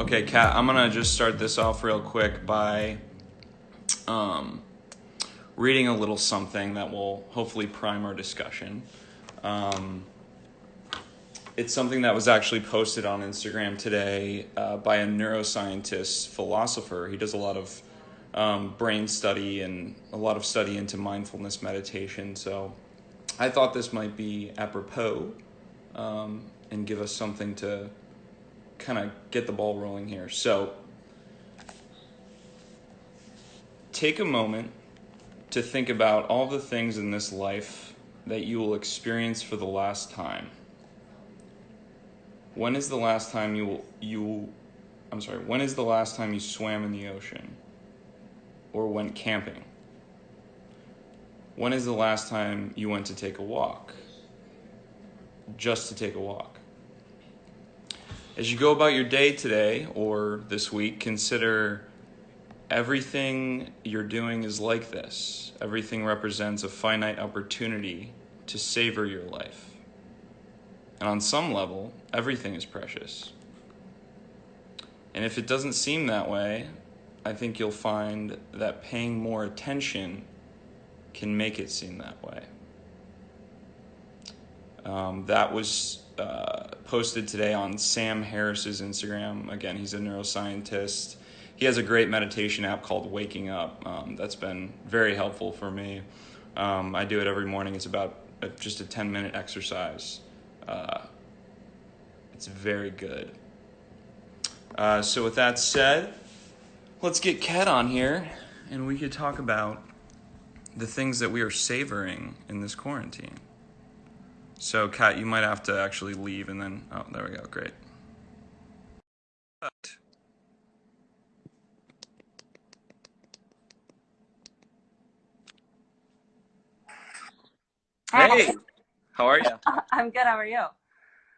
Okay, Kat, I'm gonna just start this off real quick by um, reading a little something that will hopefully prime our discussion. Um, it's something that was actually posted on Instagram today by a neuroscientist philosopher. He does a lot of brain study and a lot of study into mindfulness meditation. So I thought this might be apropos and give us something to kind of get the ball rolling here. So take a moment to think about all the things in this life that you will experience for the last time. When is the last time when is the last time you swam in the ocean or went camping? When is the last time you went to take a walk? Just to take a walk. As you go about your day today or this week, consider everything you're doing is like this. Everything represents a finite opportunity to savor your life. And on some level, everything is precious. And if it doesn't seem that way, I think you'll find that paying more attention can make it seem that way. That was posted today on Sam Harris's Instagram. Again, he's a neuroscientist. He has a great meditation app called Waking Up. That's been very helpful for me. I do it every morning. It's about just a 10-minute exercise. It's very good. So with that said, let's get Kat on here, and we could talk about the things that we are savoring in this quarantine. So Kat, you might have to actually leave and then, oh, there we go, great. Hey, how are you? I'm good. How are you?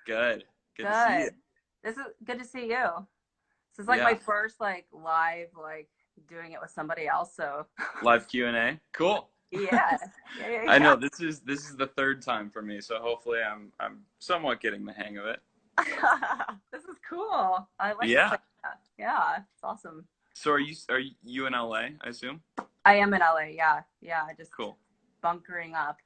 Good. Good to see you. This is good to see you. This is like my first live doing it with somebody else. So live Q&A. Cool. Yeah. I know this is the third time for me, so hopefully I'm somewhat getting the hang of it. This is cool. I like Yeah. it. Yeah, it's awesome. So are you in LA, I assume? I am in LA. Yeah. Just cool. Bunkering up.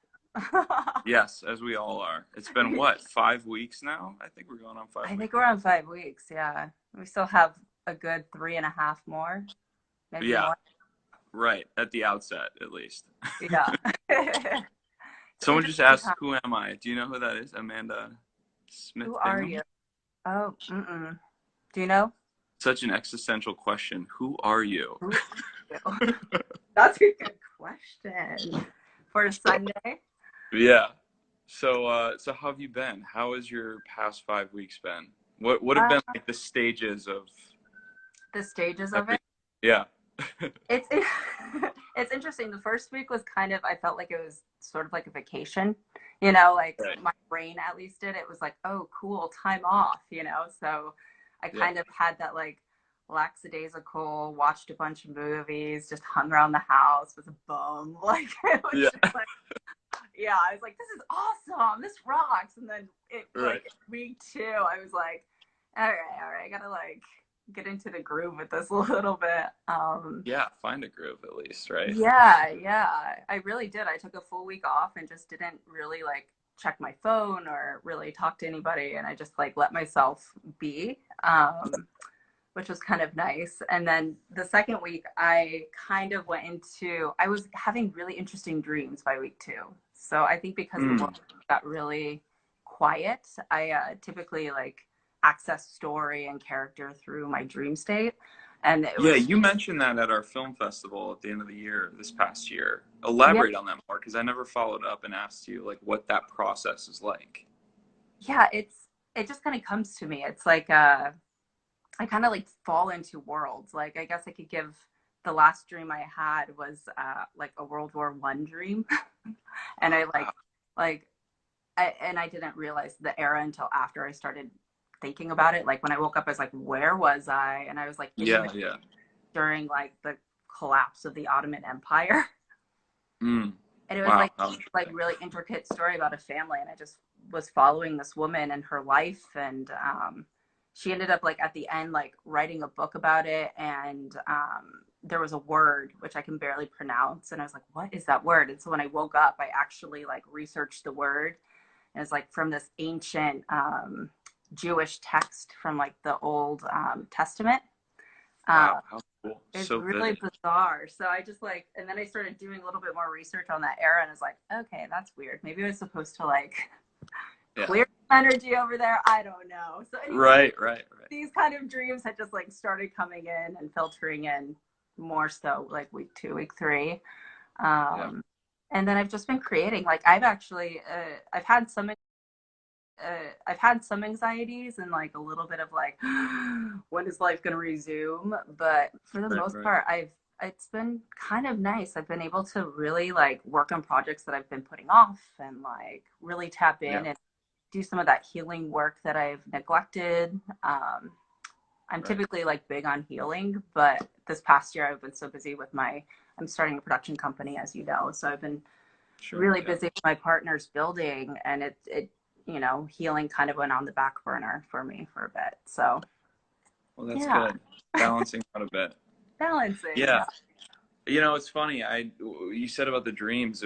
Yes, as we all are. It's been what, 5 weeks now? I think we're going on 5 weeks. I think we're on 5 weeks. Yeah, we still have a good 3.5 more. Maybe more. Right, at the outset, at least. Yeah. Someone just asked, who am I? Do you know who that is? Amanda Smith? Who are you? Oh, do you know? Such an existential question. Who are you? That's a good question for a Sunday. Yeah. So how have you been? How has your past 5 weeks been? What have been like the stages of? The stages of it? Yeah. It's interesting. The first week was kind of, I felt like it was sort of like a vacation, right. My brain at least did. It was like, oh, cool, time off, so I kind of had that lackadaisical, watched a bunch of movies, just hung around the house, was a bum. It was just I was like, this is awesome, this rocks. And then week 2, I was like, all right, I gotta get into the groove with this a little bit. Find a groove at least, right? Yeah, I really did. I took a full week off and just didn't really check my phone or really talk to anybody, and I just let myself be, which was kind of nice. And then the second week, I kind of I was having really interesting dreams by week 2. So I think because the world got really quiet, I typically access story and character through my dream state. And you mentioned that at our film festival at the end of the year, this past year. Elaborate on that more, because I never followed up and asked you what that process is like. Yeah, it just kind of comes to me. It's like I kind of fall into worlds. I guess I could give the last dream I had was a World War I dream. And I didn't realize the era until after I started thinking about it. When I woke up, I was like, where was I? And I was during the collapse of the Ottoman Empire. And it was really intricate story about a family, and I just was following this woman and her life, and she ended up like at the end, like writing a book about it. And there was a word which I can barely pronounce. And I was like, what is that word? And so when I woke up, I actually like researched the word. And it's like from this ancient Jewish text from like the Old Testament. Wow, how cool. It's So really vivid. bizarre. So I just like, and then I started doing a little bit more research on that era, and I was like, okay, that's weird. Maybe I was supposed to like Yeah. clear energy over there. I don't know. So anyway, Right. these kind of dreams had just like started coming in and filtering in more so like week 2, week 3. Yeah. And then I've just been creating. Like I've actually, I've had some anxieties and like a little bit of like, when is life going to resume? But for the most Right. part, it's been kind of nice. I've been able to really like work on projects that I've been putting off and like really tap in Yeah. and do some of that healing work that I've neglected. I'm Right. typically like big on healing, but this past year I've been so busy with I'm starting a production company, as you know. So I've been really busy with my partner's building, and it healing kind of went on the back burner for me for a bit. So Well, that's yeah, good. Balancing out a bit. balancing. Yeah. You know, it's funny. You said about the dreams.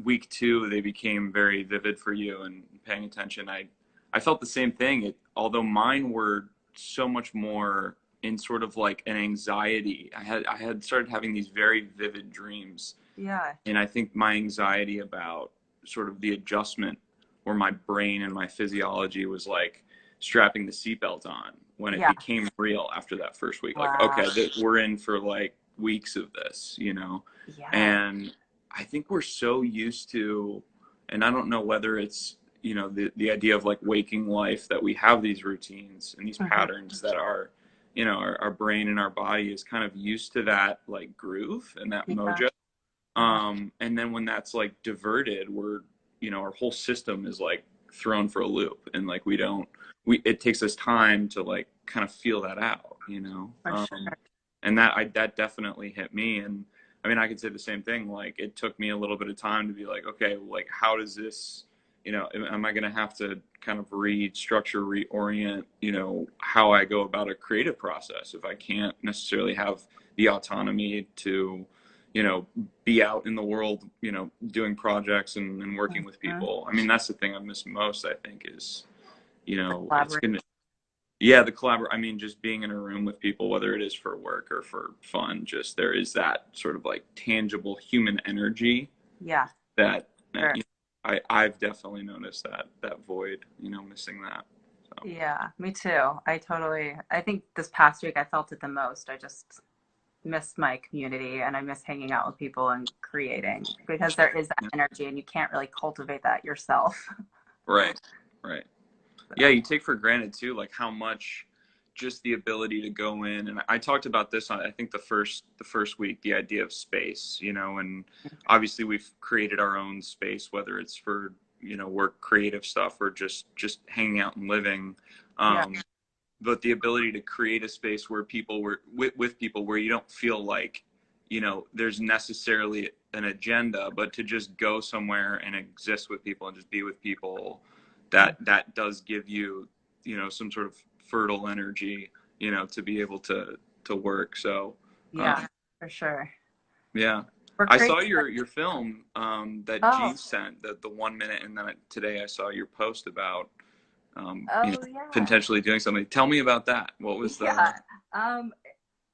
Week 2, they became very vivid for you, and paying attention. I felt the same thing. Although mine were so much more in sort of like an anxiety. I had started having these very vivid dreams, Yeah. and I think my anxiety about sort of the adjustment, where my brain and my physiology was like strapping the seatbelt on when it Yeah. became real after that first week. Like, Wow. okay, we're in for like weeks of this, you know? Yeah. And I think we're so used to, and I don't know whether it's, you know, the idea of like waking life, that we have these routines and these patterns that are, you know, our brain and our body is kind of used to that like groove and that mojo. And then when that's like diverted, you know, our whole system is like thrown for a loop, and like it takes us time to like kind of feel that out, you know? For sure. And that definitely hit me. And I mean, I could say the same thing. Like, it took me a little bit of time to be like, okay, like, how does this, you know, am I going to have to kind of restructure, reorient, you know, how I go about a creative process if I can't necessarily have the autonomy to, you know, be out in the world, you know, doing projects and working with people. I mean, that's the thing I miss most, I think, is, you know, it's gonna, yeah, I mean, just being in a room with people, whether it is for work or for fun, just there is that sort of like tangible human energy. Yeah. That Sure. you know, I've definitely noticed that void, you know, missing that. So. Yeah, me too. I think this past week I felt it the most. I just miss my community, and I miss hanging out with people and creating, because there is that energy and you can't really cultivate that yourself. Right. So. Yeah, you take for granted too, like how much just the ability to go in. And I talked about this on, I think, the first week, the idea of space, you know, and obviously we've created our own space, whether it's for, you know, work, creative stuff, or just hanging out and living. But the ability to create a space where people were with people, where you don't feel like, you know, there's necessarily an agenda, but to just go somewhere and exist with people and just be with people, that does give you, you know, some sort of fertile energy, you know, to be able to work. So For sure. yeah. I saw your film that G sent, the 1 minute, and then today I saw your post about you know, potentially doing something. Tell me about that. What was the?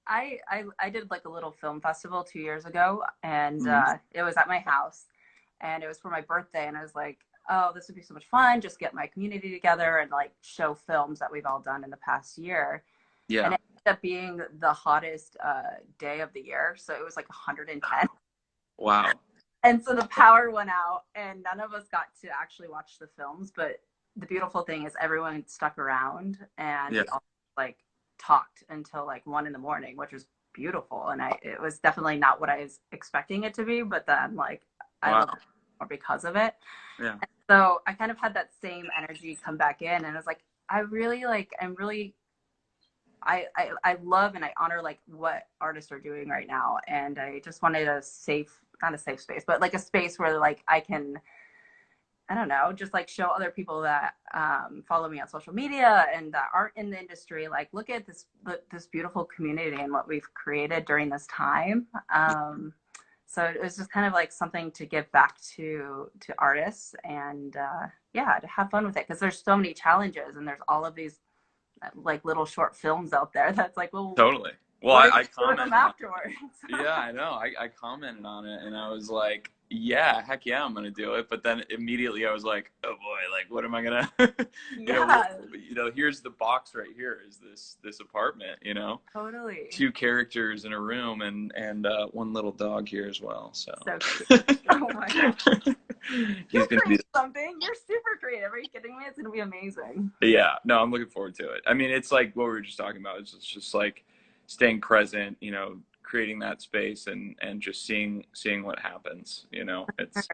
I did like a little film festival 2 years ago, and it was at my house, and it was for my birthday, and I was like, oh, this would be so much fun, just get my community together and like show films that we've all done in the past year. Yeah. And it ended up being the hottest day of the year, so it was like 110. Wow. And so the power went out, and none of us got to actually watch the films, but the beautiful thing is everyone stuck around, and we all like talked until like 1 a.m, which was beautiful. And it was definitely not what I was expecting it to be, but then like I loved it more because of it. Yeah. And so I kind of had that same energy come back in, and I was like, I love and I honor like what artists are doing right now. And I just wanted not a safe space, but like a space where like I can I don't know, just like show other people that follow me on social media and that aren't in the industry, like look at this beautiful community and what we've created during this time. So it was just kind of like something to give back to artists and yeah, to have fun with it, because there's so many challenges and there's all of these like little short films out there that's like, well, Totally. Well, what are I you doing them commented afterwards? yeah, I know. I commented on it and I was like, yeah, heck yeah, I'm gonna do it. But then immediately I was like, oh boy, like what am I gonna Yeah, here's the box right here is this apartment, totally. 2 characters in a room and one little dog here as well. So, So cute. Oh my God. He's gonna be something. You're super creative. Are you kidding me? It's gonna be amazing. yeah, no, I'm looking forward to it. I mean, it's like what we were just talking about. It's just like staying present, creating that space and just seeing what happens. It's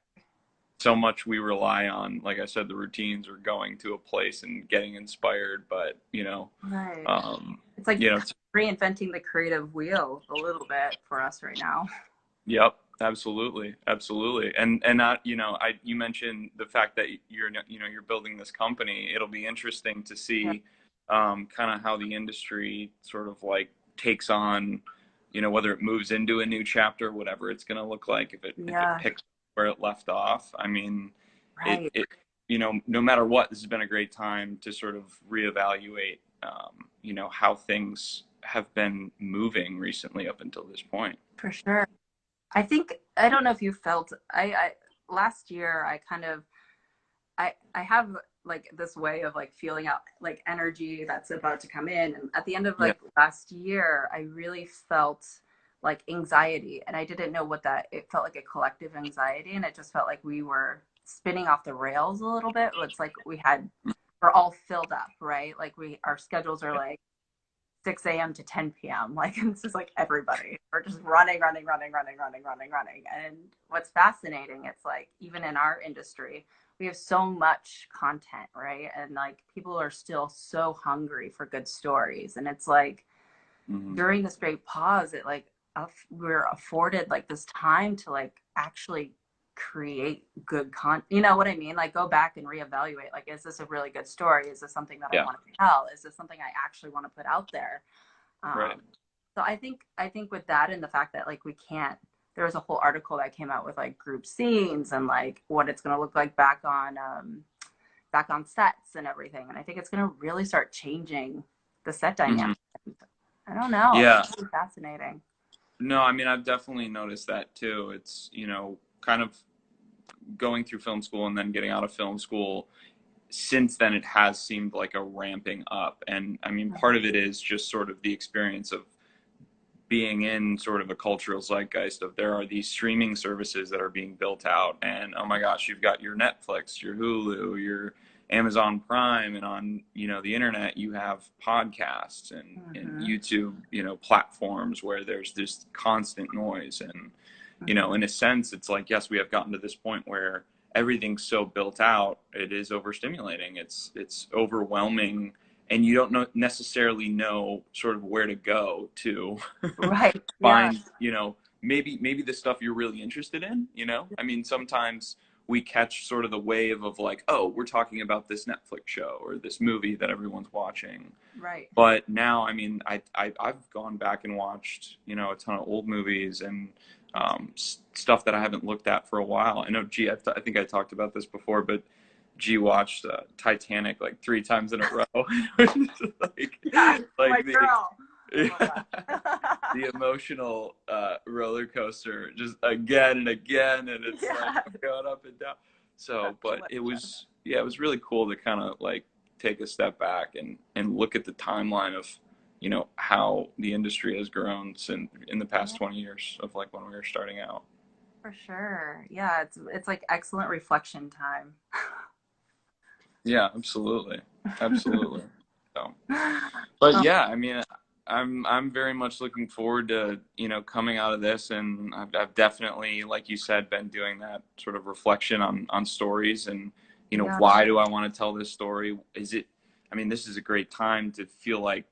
so much we rely on, like I said, the routines or going to a place and getting inspired, but right. It's like reinventing the creative wheel a little bit for us right now. Yep, absolutely, and not you mentioned the fact that you're building this company. It'll be interesting to see kind of how the industry sort of like takes on, whether it moves into a new chapter, whatever it's going to look like, if it picks where it left off. I mean, right. No matter what, this has been a great time to sort of reevaluate, how things have been moving recently up until this point. For sure. I don't know if you felt, I last year I kind of, I have like this way of like feeling out like energy that's about to come in. And at the end of like last year, I really felt like anxiety, and I didn't know it felt like a collective anxiety. And it just felt like we were spinning off the rails a little bit. It's like we're all filled up, right? Like our schedules are like 6 a.m. to 10 p.m. Like, it's just like everybody. We're just running. And what's fascinating, it's like, even in our industry, we have so much content, right? And like, people are still so hungry for good stories. And it's like, during this great pause, it like, we're afforded like this time to like actually create good content. You know what I mean? Like, go back and reevaluate, like, is this a really good story? Is this something that I want to tell? Is this something I actually want to put out there? Right. So I think with that, and the fact that like there was a whole article that came out with like group scenes and like what it's going to look like back on sets and everything. And I think it's going to really start changing the set dynamic. I don't know. Yeah. It's really fascinating. No, I mean, I've definitely noticed that too. It's, kind of going through film school and then getting out of film school. Since then, it has seemed like a ramping up. And I mean, part of it is just sort of the experience of being in sort of a cultural zeitgeist of there are these streaming services that are being built out. And oh my gosh, you've got your Netflix, your Hulu, your Amazon Prime, and on, the internet, you have podcasts and YouTube, platforms where there's this constant noise. And, in a sense, it's like, yes, we have gotten to this point where everything's so built out, it is overstimulating. It's overwhelming, and you don't necessarily know sort of where to go to find, maybe the stuff you're really interested in, I mean, sometimes we catch sort of the wave of like, oh, we're talking about this Netflix show or this movie that everyone's watching. Right. But now, I mean, I've gone back and watched, a ton of old movies and stuff that I haven't looked at for a while. I know, I think I talked about this before, but G watched Titanic like 3 times in a row. My girl. The emotional roller coaster just again and again, and it's like going up and down. So, but it was really cool to kind of like take a step back and look at the timeline of how the industry has grown in the past 20 years of like when we were starting out. For sure. Yeah, it's like excellent reflection time. Yeah, absolutely. So, but yeah, I mean, I'm very much looking forward to coming out of this, and I've definitely, like you said, been doing that sort of reflection on stories and why do I want to tell this story? I mean, this is a great time to feel like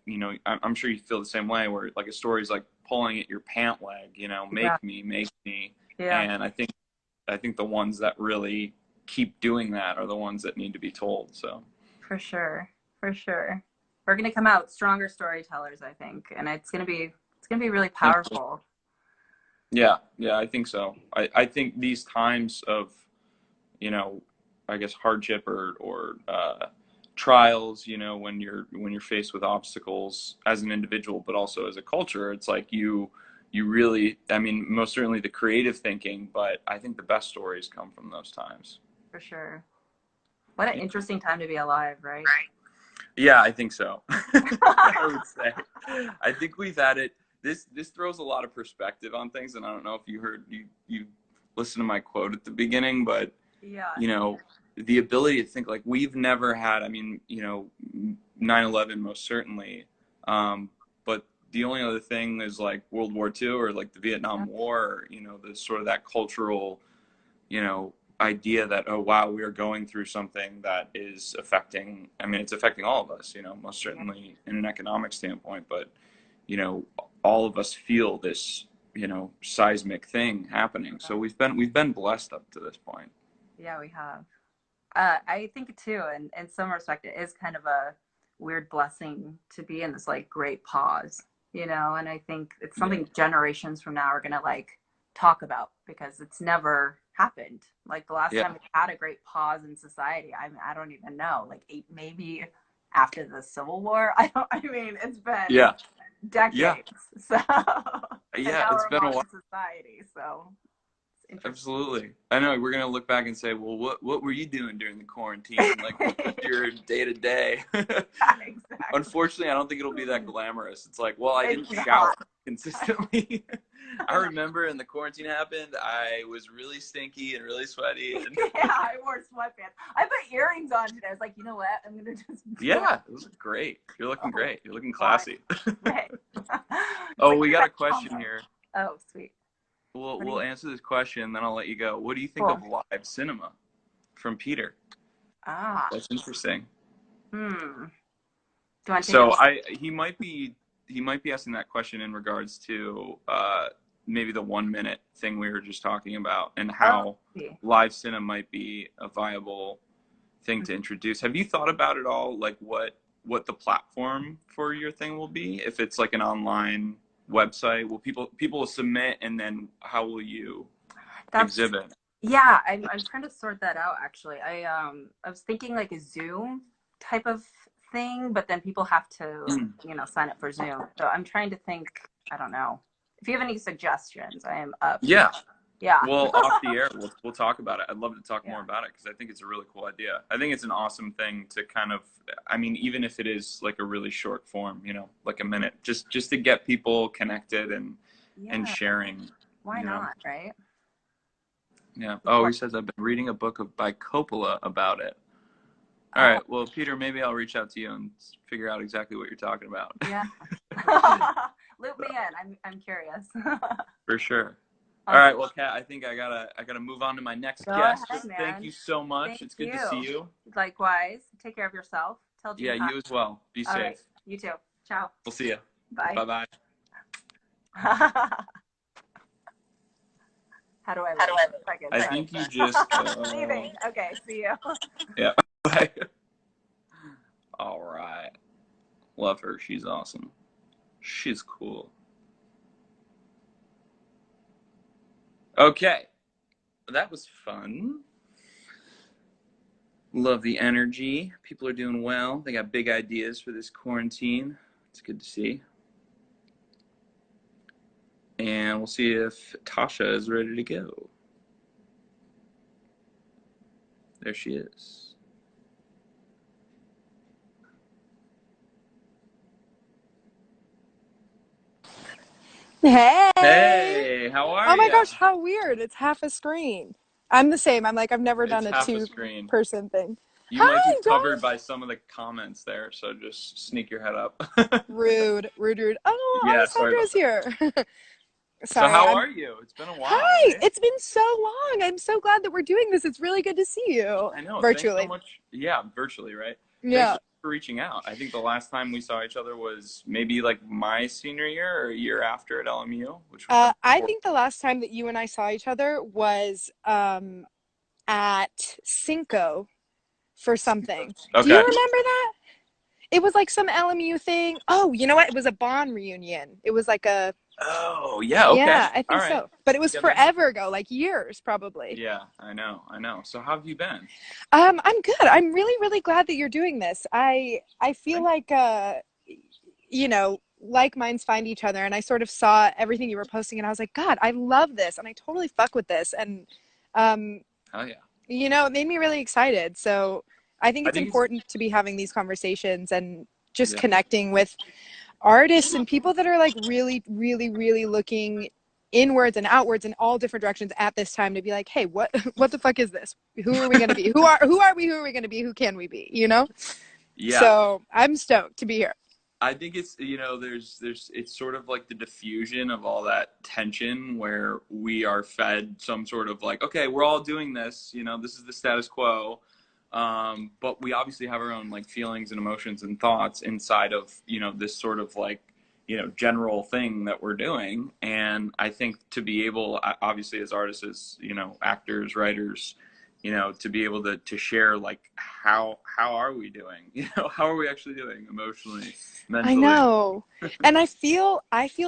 I'm sure you feel the same way, where like a story is like pulling at your pant leg, make me, and I think the ones that really keep doing that are the ones that need to be told. So For sure. For sure. We're gonna come out stronger storytellers, I think, and it's gonna be really powerful. yeah, yeah, I think so. I think these times of, you know, I guess hardship or trials, you know, when you're faced with obstacles as an individual, but also as a culture, it's like you really, I mean, most certainly the creative thinking, but I think the best stories come from those times. For sure. What an Yeah, interesting time to be alive, right? yeah, I think so. I would say. I think we've had it. This throws a lot of perspective on things, and I don't know if you heard you listened to my quote at the beginning, but Yeah. you know, the ability to think like we've never had, I mean, you know, 9/11 most certainly, but the only other thing is like World War II or like the Vietnam War, or, you know, the sort of that cultural, you know, idea that, oh wow, we are going through something that is affecting, I mean, it's affecting all of us, you know, most certainly in an economic standpoint, but you know, all of us feel this, you know, seismic thing happening. So we've been blessed up to this point. Yeah, we have. I think too, and in some respect, it is kind of a weird blessing to be in this like great pause, you know. And I think it's Yeah. something generations from now are gonna like talk about because it's never happened. Like the last Yeah. time we had a great pause in society, I don't even know, like maybe after the Civil War. I mean, it's been Yeah. Yeah. decades. So, and Yeah. now It's we're a been a while. modern society, so it's interesting. Absolutely. I know we're gonna look back and say, well, what were you doing during the quarantine? Like, what was your day to day? Exactly. Unfortunately, I don't think it'll be that glamorous. It's like, well, I It's didn't shower not. consistently. I remember when the quarantine happened, I was really stinky and really sweaty. And Yeah, I wore sweatpants. I put earrings on today. I was like, you know what? I'm gonna just yeah, it was great. You're looking oh, great. You're looking why? classy. Right. It's Oh, like we where's got a that question combo? here. Oh, sweet. What do We'll you answer this question, then I'll let you go. What do you think cool? of live cinema from Peter? Ah. That's interesting. Hmm. Do you want to take it? So he might be asking that question in regards to maybe the 1 minute thing we were just talking about and Oh, how see. live cinema might be a viable thing Mhm. to introduce. Have you thought about it all? Like what the platform for your thing will be? If it's like an online website, will people submit and then how will you That's exhibit? yeah. I'm trying to sort that out actually. I was thinking like a Zoom type of thing, but then people have to Mm. sign up for Zoom. So I'm trying to think. I don't know. If you have any suggestions, I am up. Yeah. Yeah. Well, off the air, we'll talk about it. I'd love to talk Yeah. more about it because I think it's a really cool idea. I think it's an awesome thing to kind of, I mean, even if it is like a really short form, you know, like a minute, just to get people connected and Yeah. sharing, Why you know. not? Right. Yeah. People Oh, are. he says I've been reading a book by Coppola about it. All Oh right. Well, Peter, maybe I'll reach out to you and figure out exactly what you're talking about. yeah. Loop me in. I'm curious. For sure. All Awesome. right, well, Kat, I think I gotta move on to my next Go guest. ahead, Thank you man. so much. Thank It's good to see you. you. Likewise. Take care of yourself. Tell Yeah, Gene hi. you as well. Be All right. safe. You too. Ciao. We'll see you. Bye. Bye bye. How do I leave? Second. I Sorry. think you just. Leaving. Okay. See you. Yeah. Bye. All right. Love her. She's awesome. She's cool. Okay. That was fun. Love the energy. People are doing well. They got big ideas for this quarantine. It's good to see. And we'll see if Tasha is ready to go. There she is. Hey! Hey, how are Oh my ya? gosh, how weird. It's half a screen. I'm the same. I'm like, I've never It's done a half a two screen. person thing. You might be Hi, covered guys. by some of the comments there, so just sneak your head up. Rude, rude, rude. Oh, Yeah, sorry about Alessandra's that. here. So Sorry, how I'm. are you? It's been a while, Hi! right? It's been so long. I'm so glad that we're doing this. It's really good to see you I know. Thanks so virtually. much. Yeah, virtually, right? Thanks Yeah. so much for reaching out. I think the last time we saw each other was maybe like my senior year or a year after at LMU, which would have I been think the last time that you and I saw each other was at Cinco for something. Do you Okay. remember that? It was like some LMU thing. Oh, you know what? It was a Bond reunion. It was like a, Oh, yeah. Okay. yeah, I All think right. so. But it was Yeah. That, forever ago, like years probably. yeah. I know. I know. So how have you been? I'm good. I'm really, really glad that you're doing this. I feel Thank- like you know, like minds find each other, and I sort of saw everything you were posting and I was like, God, I love this and I totally fuck with this. And um, Oh yeah. you know, it made me really excited. So I think I it's think it's important to be having these conversations and just yeah. connecting with artists and people that are like really, really, really looking inwards and outwards in all different directions at this time to be like, hey, what the fuck is this? Who are we gonna be? Who are we gonna be? Who can we be? You know? Yeah. So I'm stoked to be here. I think it's there's it's sort of like the diffusion of all that tension where we are fed some sort of like, okay, we're all doing this, this is the status quo, but we obviously have our own like feelings and emotions and thoughts inside of this sort of like general thing that we're doing. And I think to be able, obviously as artists, as actors, writers, to be able to share like how are we doing, how are we actually doing emotionally, I mentally. know. And I feel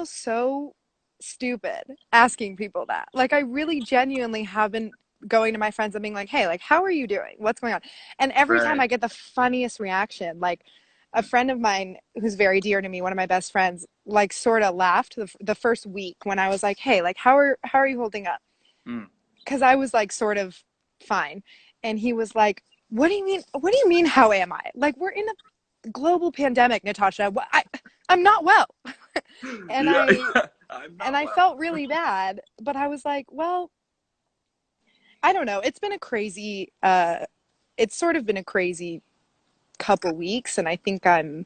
so stupid asking people that. Like I really genuinely have been going to my friends and being like, "Hey, like how are you doing? What's going on?" And every time Right. I get the funniest reaction. Like a friend of mine who's very dear to me, one of my best friends, like sort of laughed the first week when I was like, "Hey, like how are you holding up?" Mm. Cuz I was like sort of fine. And he was like, "What do you mean? What do you mean how am I? Like we're in a global pandemic, Natasha. I'm not well." and Yeah. I I'm and not I well. felt really bad, but I was like, well, I don't know. It's been a crazy it's sort of been a crazy couple weeks, and I think I'm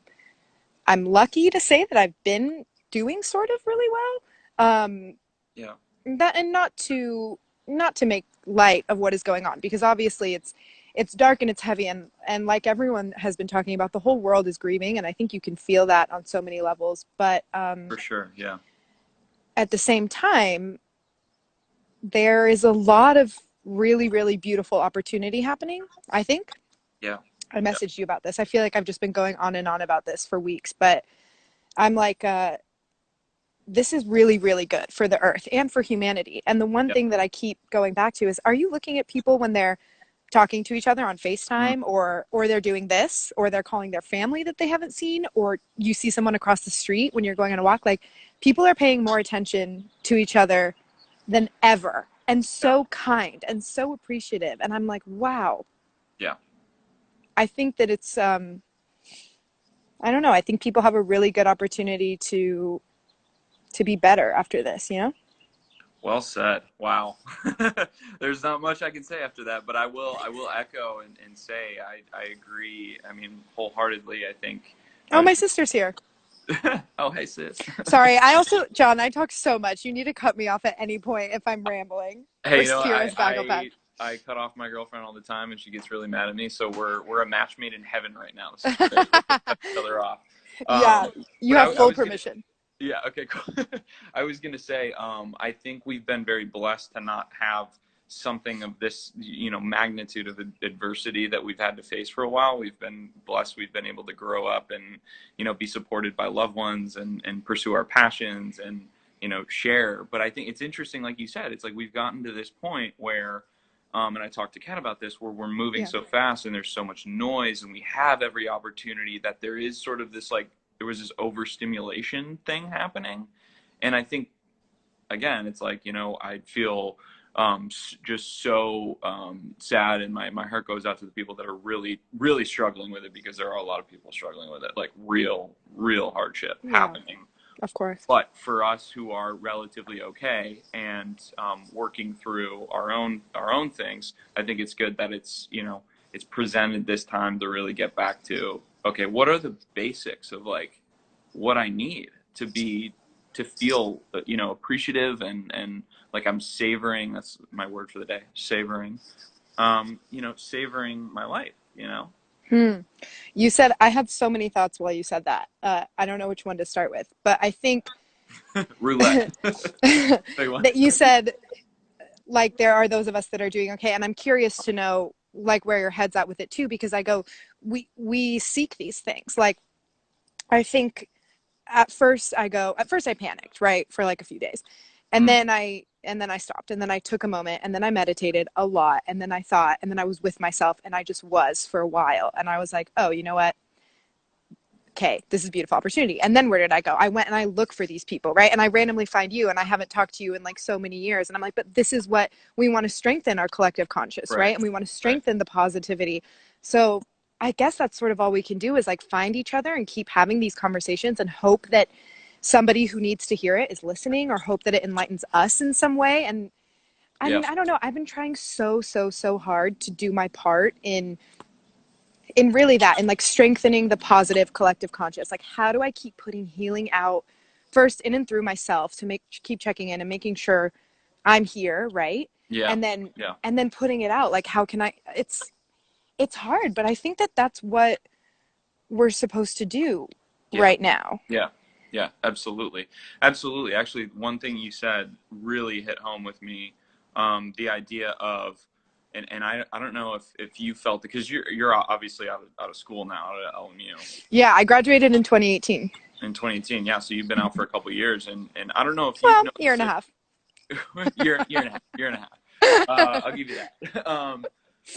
lucky to say that I've been doing sort of really well. Yeah. That and not to make light of what is going on because obviously it's dark and it's heavy and like everyone has been talking about, the whole world is grieving, and I think you can feel that on so many levels. But For sure. Yeah. at the same time, there is a lot of really, really beautiful opportunity happening, I think. Yeah. I Yeah. messaged you about this. I feel like I've just been going on and on about this for weeks, but I'm like, this is really, really good for the earth and for humanity. And the one Yeah. thing that I keep going back to is, are you looking at people when they're talking to each other on Mm. FaceTime, or they're doing this, or they're calling their family that they haven't seen, or you see someone across the street when you're going on a walk? Like people are paying more attention to each other than ever, and Yeah. so kind and so appreciative. And I'm like, wow. Yeah. I think that it's I don't know, I think people have a really good opportunity to be better after this, you know? Well said. Wow. There's not much I can say after that, but I will echo and say I agree. I mean, wholeheartedly. I think I Oh, was my sister's here. oh, hey sis. Sorry, I also, John, I talk so much. You need to cut me off at any point if I'm rambling. Hey, Or Kira's psychopath. I cut off my girlfriend all the time and she gets really mad at me, so we're a match made in heaven right now. This is great. We're gonna cut each other off. Yeah, you But have I full was gonna permission. Yeah, okay, cool. I was gonna say, I think we've been very blessed to not have something of this, magnitude of adversity that we've had to face for a while. We've been blessed. We've been able to grow up and, be supported by loved ones and pursue our passions and, share. But I think it's interesting, like you said, it's like we've gotten to this point where, and I talked to Kat about this, where we're moving Yeah. so fast and there's so much noise and we have every opportunity that there is sort of this like, there was this overstimulation thing happening. And I think, again, it's like, I feel just so sad, and my heart goes out to the people that are really, really struggling with it, because there are a lot of people struggling with it, like real hardship Yeah, happening. of course. But for us who are relatively okay and working through our own things, I think it's good that it's presented this time to really get back to, okay, what are the basics of like what I need to feel appreciative and like I'm savoring. That's my word for the day. Savoring. Savoring my life. Hmm. You said, I had so many thoughts while you said that. I don't know which one to start with, but I think Roulette. Big one. that you said, like there are those of us that are doing okay. And I'm curious to know like where your head's at with it too, because I go, we seek these things. Like I think at first I panicked, right, for like a few days. And Mm. then I stopped, and then I took a moment, and then I meditated a lot, and then I thought, and then I was with myself, and I just was for a while. And I was like, oh, you know what? Okay, this is a beautiful opportunity. And then where did I go? I went and I look for these people, right? And I randomly find you, and I haven't talked to you in like so many years. And I'm like, but this is what we want to strengthen, our collective conscious, right? And we want to strengthen the positivity. So I guess that's sort of all we can do is like find each other and keep having these conversations and hope that somebody who needs to hear it is listening, or hope that it enlightens us in some way. And I Yeah. mean, I don't know. I've been trying so hard to do my part in really that, in like strengthening the positive collective conscious. Like, how do I keep putting healing out first in and through myself to keep checking in and making sure I'm here, right? Yeah. And then Yeah. putting it out. Like, how can I? It's hard, but I think that that's what we're supposed to do Yeah. right now. Yeah. Yeah. Absolutely. Absolutely. Actually, one thing you said really hit home with me. The idea of, and I don't know if you felt it, because you're obviously out of school now at LMU. Yeah, I graduated in 2018. In 2018. Yeah. So you've been out for a couple of years, and I don't know if you've Well, year noticed and a it. half. Year and a half. I'll give you that.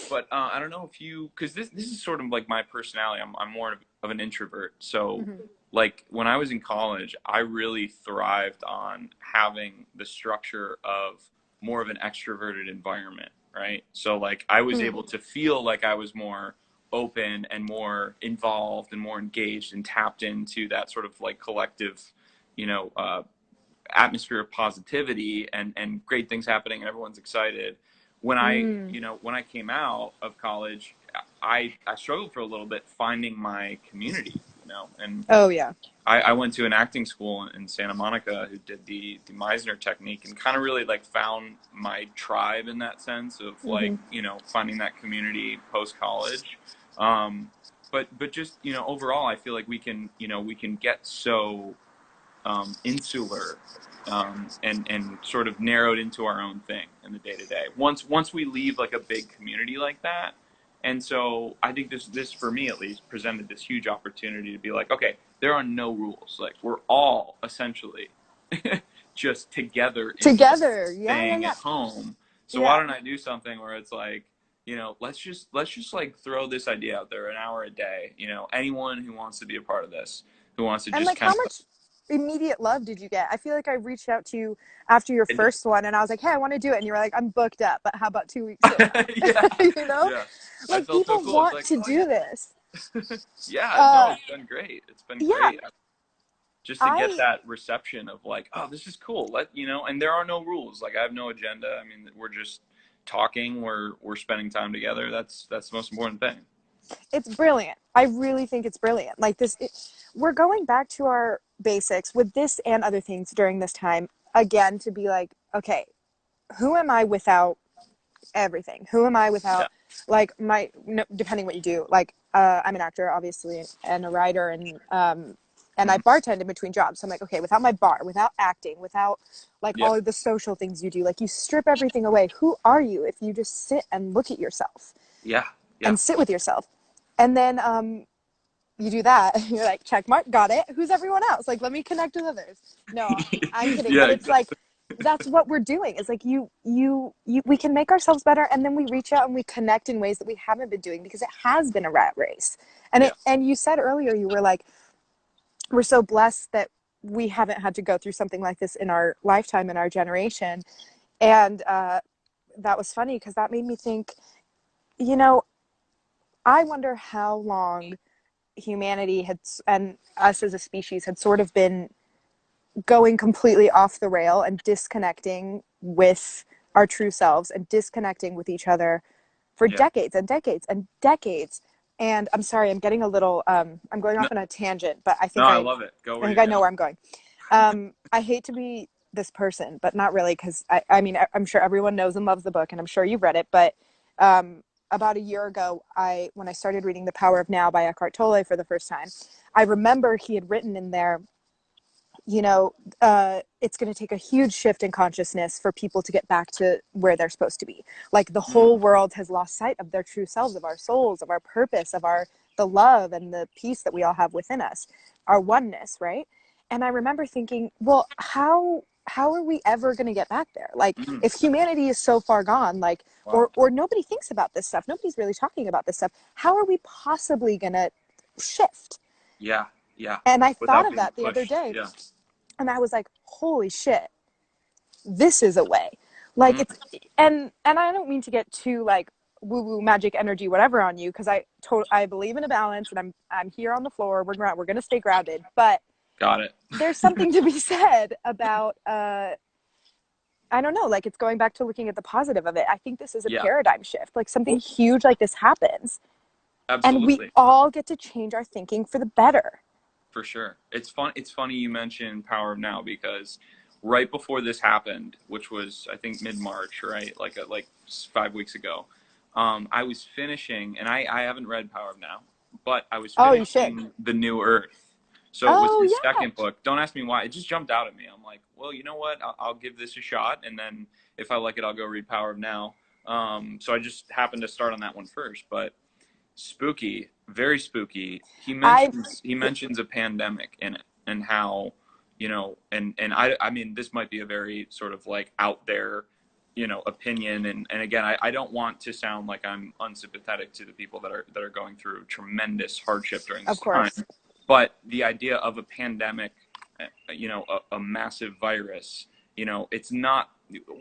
But I don't know if you, because this is sort of like my personality. I'm more of an introvert. So Mm-hmm. like when I was in college, I really thrived on having the structure of more of an extroverted environment, right? So like I was able to feel like I was more open and more involved and more engaged and tapped into that sort of like collective, you know, atmosphere of positivity and great things happening and everyone's excited. When I came out of college, I struggled for a little bit finding my community, and Oh yeah. I went to an acting school in Santa Monica who did the Meisner technique and kind of really like found my tribe in that sense of like, finding that community post college. But just, overall, I feel like we can get so insular, and sort of narrowed into our own thing in the day to day. Once we leave like a big community like that, and so I think this for me at least presented this huge opportunity to be like, okay, there are no rules. Like we're all essentially just together in this Together. thing Yeah. at home. So Yeah. why don't I do something where it's like, let's just like throw this idea out there an hour a day. Anyone who wants to be a part of this, who wants to And just like, kind how much immediate love did you get? I feel like I reached out to you after your of first one, and I was like, "Hey, I want to do it," and you were like, "I'm booked up, but how about 2 weeks from now?" yeah, You know, yeah. I like felt so people cool. It's want like, to oh do this. yeah, no, Uh, it's been great. It's been yeah, great. Just to get I that reception of like, oh, this is cool. And there are no rules. Like I have no agenda. I mean, we're just talking. We're spending time together. That's the most important thing. it's brilliant. I really think it's brilliant. Like we're going back to our basics with this and other things during this time again, to be like, okay, who am I without everything? Who am I Yeah, without like my no, depending what you do, like I'm an actor obviously and a writer, and I bartend in between jobs. So I'm like, okay, without my bar, without acting, without like yeah, all of the social things you do, like you strip everything away. Who are you if you just sit and look at yourself yeah, yeah. and sit with yourself? And then you do that and you're like, check mark, got it. Who's everyone else? Like, let me connect with others. No, I'm kidding. Yeah, But it's like, exactly. that's what we're doing. It's like we can make ourselves better, and then we reach out and we connect in ways that we haven't been doing because it has been a rat race. Yeah, And you said earlier, you were like, we're so blessed that we haven't had to go through something like this in our lifetime, in our generation. And that was funny because that made me think, you know, I wonder how long humanity had, and us as a species, had sort of been going completely off the rail and disconnecting with our true selves and disconnecting with each other for yeah. decades and decades and decades. And I'm sorry, I'm getting a little I'm going No, off on a tangent, but no, I love it. Go I where think you're I know going. where I'm going. I hate to be this person, but not really, because I mean, I'm sure everyone knows and loves the book, and I'm sure you've read it. But about a year ago, when I started reading The Power of Now by Eckhart Tolle for the first time, I remember he had written in there you know, it's going to take a huge shift in consciousness for people to get back to where they're supposed to be. Like the whole world has lost sight of their true selves, of our souls, of our purpose, of the love and the peace that we all have within us, our oneness, right? And I remember thinking, well, how are we ever going to get back there? Like if humanity is so far gone, like, or nobody thinks about this stuff, nobody's really talking about this stuff, how are we possibly going to shift? Yeah. Yeah. And I thought Without of being that the other pushed. day. Yeah. And I was like, holy shit, this is a way. Like it's, and I don't mean to get too like woo woo magic energy, whatever on you. Cause I believe in a balance and I'm here on the floor. We're going to stay grounded, but Got it. there's something to be said about, I don't know, like it's going back to looking at the positive of it. I think this is a paradigm shift, like something huge like this happens. Absolutely. And we all get to change our thinking for the better. For sure. It's funny you mentioned Power of Now, because right before this happened, which was I think mid-March, right? Like 5 weeks ago. I was finishing, and I haven't read Power of Now, but I was finishing The New Earth. So it was his second book. Don't ask me why. It just jumped out at me. I'm like, well, you know what? I'll give this a shot, and then if I like it, I'll go read Power of Now. So I just happened to start on that one first, but spooky, very spooky. He mentions a pandemic in it, and how, you know, and I mean, this might be a very sort of like out there, you know, opinion, and again, I don't want to sound like I'm unsympathetic to the people that are going through tremendous hardship during this time, but the idea of a pandemic, you know, a massive virus, you know, it's not.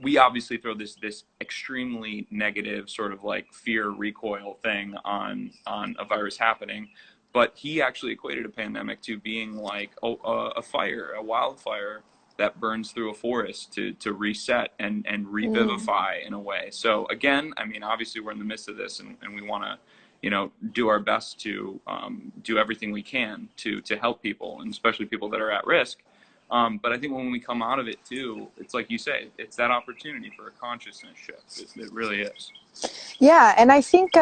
We obviously throw this extremely negative sort of like fear recoil thing on a virus happening, but he actually equated a pandemic to being like a fire, a wildfire that burns through a forest to reset and revivify in a way. So again, I mean, obviously we're in the midst of this, and we want to, you know, do our best to do everything we can to help people, and especially people that are at risk. But I think when we come out of it too, it's like you say, it's that opportunity for a consciousness shift. It really is. Yeah, and I think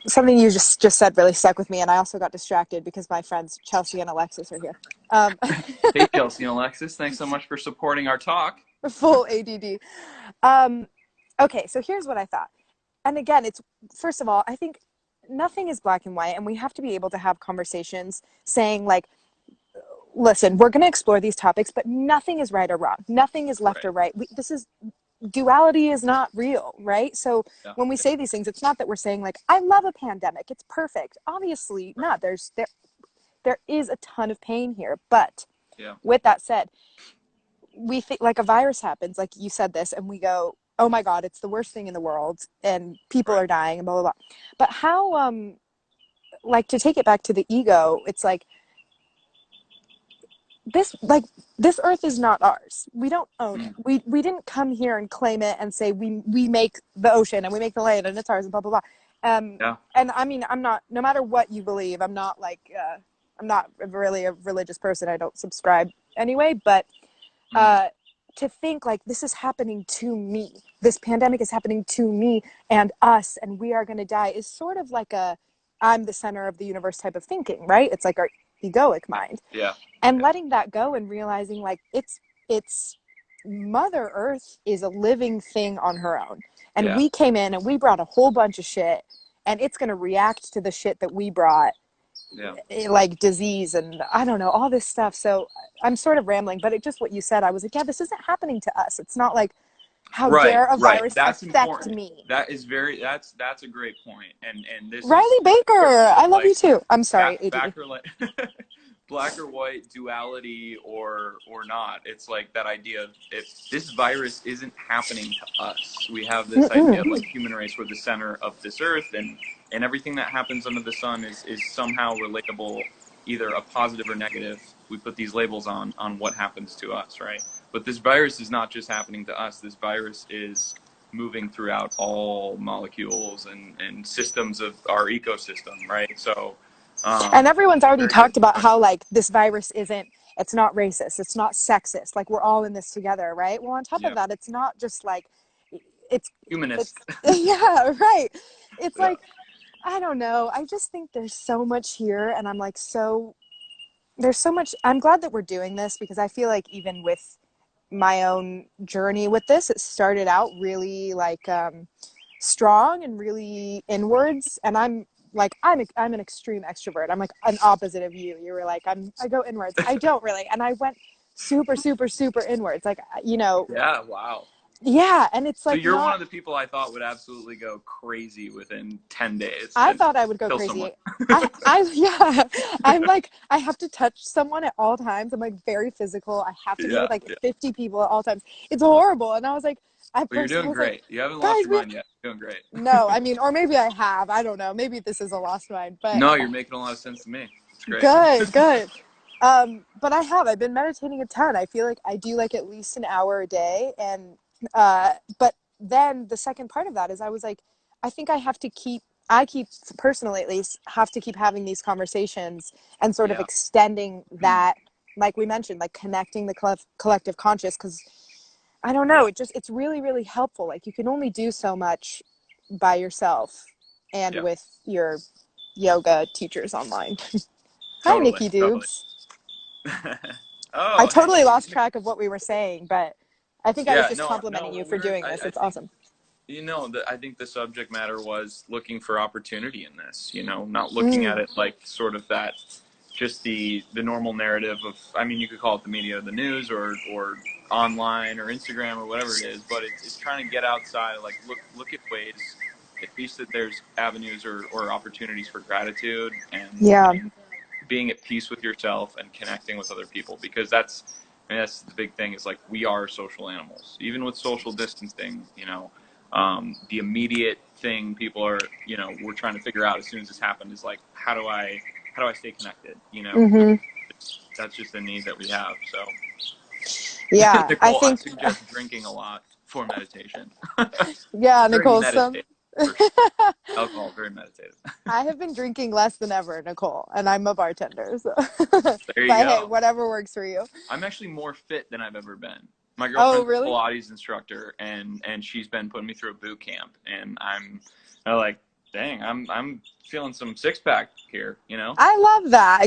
something you just said really stuck with me, and I also got distracted because my friends Chelsea and Alexis are here. Hey, Chelsea and Alexis, thanks so much for supporting our talk. Full ADD. Okay, so here's what I thought. And again, it's, first of all, I think nothing is black and white, and we have to be able to have conversations saying like, listen, we're going to explore these topics, but nothing is right or wrong. Nothing is left or right. Duality is not real, right? So when we say these things, it's not that we're saying like, I love a pandemic, it's perfect. Obviously not. There is a ton of pain here. But with that said, we think like a virus happens, like you said this, and we go, oh my God, it's the worst thing in the world and people are dying and blah, blah, blah. But how, like to take it back to the ego, it's like, this earth is not ours. We don't own it. We didn't come here and claim it and say we make the ocean and we make the land and it's ours and blah blah blah. And I mean, I'm not, no matter what you believe, I'm not like I'm not really a religious person. I don't subscribe anyway, but to think like this is happening to me, this pandemic is happening to me and us, and we are going to die, is sort of like a I'm the center of the universe type of thinking, right? It's like our egoic mind. And letting that go and realizing like it's Mother Earth is a living thing on her own. And we came in and we brought a whole bunch of shit, and it's going to react to the shit that we brought, like disease and I don't know, all this stuff. So I'm sort of rambling, but it just what you said, I was like, yeah, this isn't happening to us. It's not like, how dare a virus affect me? That is that's a great point. And this Reilly Baker, I love you too. I'm sorry, black or white, duality or not. It's like that idea of if this virus isn't happening to us, we have this idea of like human race, we're the center of this earth, and everything that happens under the sun is somehow relatable, either a positive or negative. We put these labels on what happens to us, right? But this virus is not just happening to us. This virus is moving throughout all molecules and systems of our ecosystem, right? So and everyone's already talked about how like this virus it's not racist, it's not sexist, like we're all in this together, right? Well, on top of that, it's not just like it's humanist. Yeah, right. It's like, I don't know, I just think there's so much here, and I'm like, so there's so much. I'm glad that we're doing this because I feel like even with my own journey with this, it started out really like strong and really inwards, and I'm an extreme extrovert. I'm like an opposite of you. You were like I go inwards. I don't really, and I went super super super inwards. Like Yeah, wow. yeah, and it's So like you're one not. of the people I thought would absolutely go crazy within 10 days I and thought I would go kill someone. crazy. Yeah, I'm like, I have to touch someone at all times. I'm like very physical. I have to be Yeah, with like yeah. 50 people at all times. It's horrible. And I was like, at But you're first I doing was like, great. You haven't lost guys, your mind yet. You're doing great. no, I mean, or maybe I have. I don't know. Maybe this is a lost mind, but No, you're making a lot of sense to me. It's great. good, good. But I've been meditating a ton. I feel like I do like at least an hour a day. And, but then the second part of that is I was like, I think I keep personally at least have to keep having these conversations and sort of Yeah. extending that, like we mentioned, like connecting the collective conscious. Cause I don't know, it's really, really helpful. Like you can only do so much by yourself and Yeah. with your yoga teachers online. Hi, Totally. Nikki Totally. Dubes. I Oh, hey. totally lost track of what we were saying, but I think I was Yeah, just no, complimenting you well, for doing this. I It's think, awesome. I think the subject matter was looking for opportunity in this, not looking at Mm, it like sort of that, just the normal narrative of, I mean, you could call it the media, the news, or online or Instagram or whatever it is, but it's trying to get outside, like look at ways, at least that there's avenues or opportunities for gratitude yeah. and being at peace with yourself and connecting with other people, because that's the big thing, is like we are social animals, even with social distancing. The immediate thing people are, we're trying to figure out as soon as this happened is like, how do I stay connected, Hmm. that's just a need that we have. So Yeah. I Nicole, I think, suggest drinking a lot for meditation. yeah, Very Nicole, meditative, for sure. Alcohol, very meditative. I have been drinking less than ever, Nicole, and I'm a bartender. So, There you but hey, go. whatever works for you. I'm actually more fit than I've ever been. My Oh, girlfriend's a really? Pilates instructor, and she's been putting me through a boot camp, and I'm like, dang, I'm feeling some six pack here. I love that.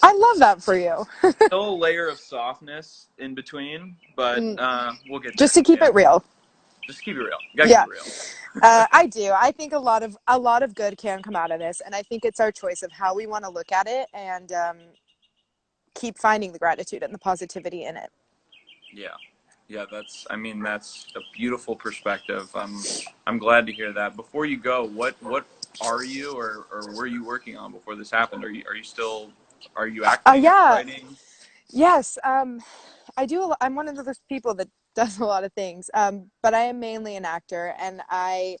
I love that for you. Still a layer of softness in between, but Mm, we'll get just there. to keep Yeah, it real. just keep it real. Gotta keep Yeah. it real. I do. I think a lot of good can come out of this, and I think it's our choice of how we want to look at it and keep finding the gratitude and the positivity in it. Yeah, yeah. That's a beautiful perspective. I'm glad to hear that. Before you go, what are you or were you working on before this happened? Are you acting? Are you Yeah. writing? Yes. I do. I'm one of those people that does a lot of things. But I am mainly an actor, and I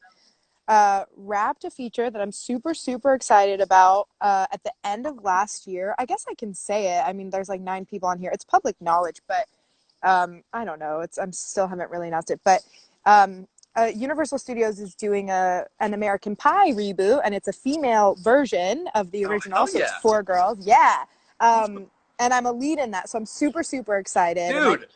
wrapped a feature that I'm super, super excited about at the end of last year. I guess I can say it. I mean, there's like 9 people on here. It's public knowledge, but I don't know. I'm still haven't really announced it, but Universal Studios is doing an American Pie reboot, and it's a female version of the Oh, original. hell So it's yeah. 4 girls. Yeah. Awesome. And I'm a lead in that, so I'm super, super excited. And Dude,